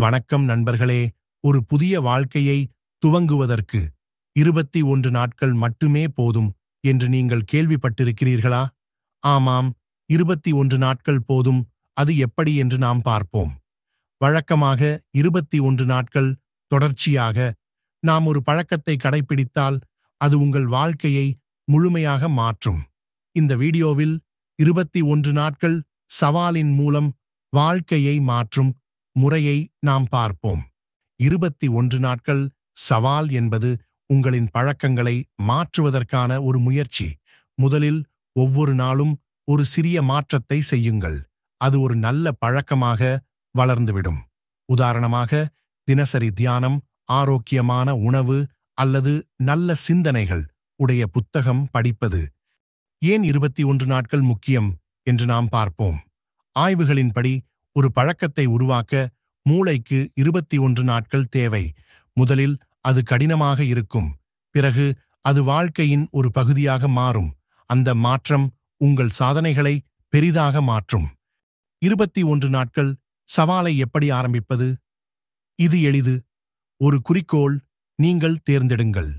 வணக்கம் நண்பர்களே. ஒரு புதிய வாழ்க்கையை துவங்குவதற்கு 21 நாட்கள் மட்டுமே போதும் என்று நீங்கள் கேள்விப்பட்டிருக்கிறீர்களா? ஆமாம், 21 நாட்கள் போதும். அது எப்படி என்று நாம் பார்ப்போம். வழக்கமாக 21 நாட்கள் தொடர்ச்சியாக நாம் ஒரு பழக்கத்தை கடைப்பிடித்தால் அது உங்கள் வாழ்க்கையை முழுமையாக மாற்றும். இந்த வீடியோவில் 21 நாட்கள் சவாலின் மூலம் வாழ்க்கையை மாற்றும் முறையை நாம் பார்ப்போம். 21 நாட்கள் சவால் என்பது உங்களின் பழக்கங்களை மாற்றுவதற்கான ஒரு முயற்சி. முதலில் ஒவ்வொரு நாளும் ஒரு சிறிய மாற்றத்தை செய்யுங்கள். அது ஒரு நல்ல பழக்கமாக வளர்ந்துவிடும். உதாரணமாக, தினசரி தியானம், ஆரோக்கியமான உணவு அல்லது நல்ல சிந்தனைகள் உடைய புத்தகம் படிப்பது. ஏன் 21 நாட்கள் முக்கியம் என்று நாம் பார்ப்போம். ஆய்வுகளின்படி ஒரு பழக்கத்தை உருவாக்க மூளைக்கு 21 நாட்கள் தேவை. முதலில் அது கடினமாக இருக்கும், பிறகு அது வாழ்க்கையின் ஒரு பகுதியாக மாறும். அந்த மாற்றம் உங்கள் சாதனைகளை பெரிதாக மாற்றும். 21 நாட்கள் சவாலை எப்படி ஆரம்பிப்பது? இது எளிது. ஒரு குறிக்கோள் நீங்கள் தேர்ந்தெடுங்கள்.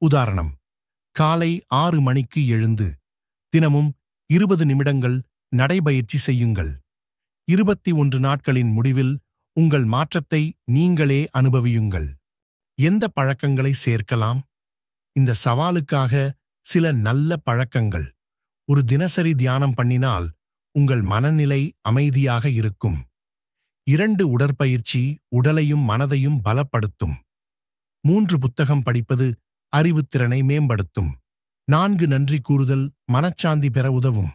உதாரணம், காலை 6 மணிக்கு எழுந்து தினமும் 20 நிமிடங்கள் நடைபயிற்சி செய்யுங்கள். 21 நாட்களின் முடிவில் உங்கள் மாற்றத்தை நீங்களே அனுபவியுங்கள். எந்த பழக்கங்களை சேர்க்கலாம்? இந்த சவாலுக்காக சில நல்ல பழக்கங்கள். ஒரு தினசரி தியானம் பண்ணினால் உங்கள் மனநிலை அமைதியாக இருக்கும். 2 உடற்பயிற்சி உடலையும் மனதையும் பலப்படுத்தும். 3 புத்தகம் படிப்பது அறிவுத்திறனை மேம்படுத்தும். 4 நன்றி கூறுதல் மனச்சாந்தி பெற உதவும்.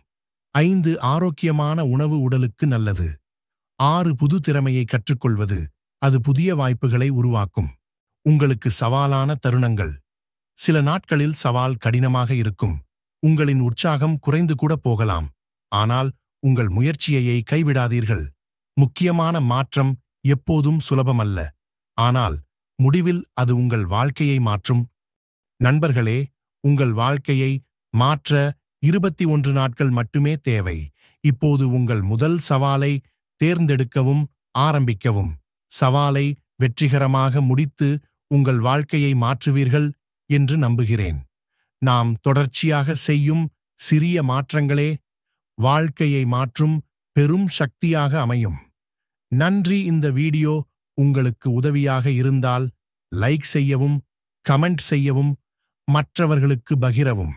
5 ஆரோக்கியமான உணவு உடலுக்கு நல்லது. 6 புது திறமையை கற்றுக்கொள்வது, அது புதிய வாய்ப்புகளை உருவாக்கும். உங்களுக்கு சவாலான தருணங்கள். சில நாட்களில் சவால் கடினமாக இருக்கும். உங்களின் உற்சாகம் குறைந்து கூட போகலாம். ஆனால் உங்கள் முயற்சியை கைவிடாதீர்கள். முக்கியமான மாற்றம் எப்போதும் சுலபமல்ல, ஆனால் முடிவில் அது உங்கள் வாழ்க்கையை மாற்றும். நண்பர்களே, உங்கள் வாழ்க்கையை மாற்ற 21 நாட்கள் மட்டுமே தேவை. இப்போது உங்கள் முதல் சவாலை தேர்ந்தெடுக்கவும் ஆரம்பிக்கவும். சவாலை வெற்றிகரமாக முடித்து உங்கள் வாழ்க்கையை மாற்றுவீர்கள் என்று நம்புகிறேன். நாம் தொடர்ச்சியாக செய்யும் சிறிய மாற்றங்களே வாழ்க்கையை மாற்றும் பெரும் சக்தியாக அமையும். நன்றி. இந்த வீடியோ உங்களுக்கு உதவியாக இருந்தால் லைக் செய்யவும், கமெண்ட் செய்யவும், மற்றவர்களுக்கு பகிரவும்.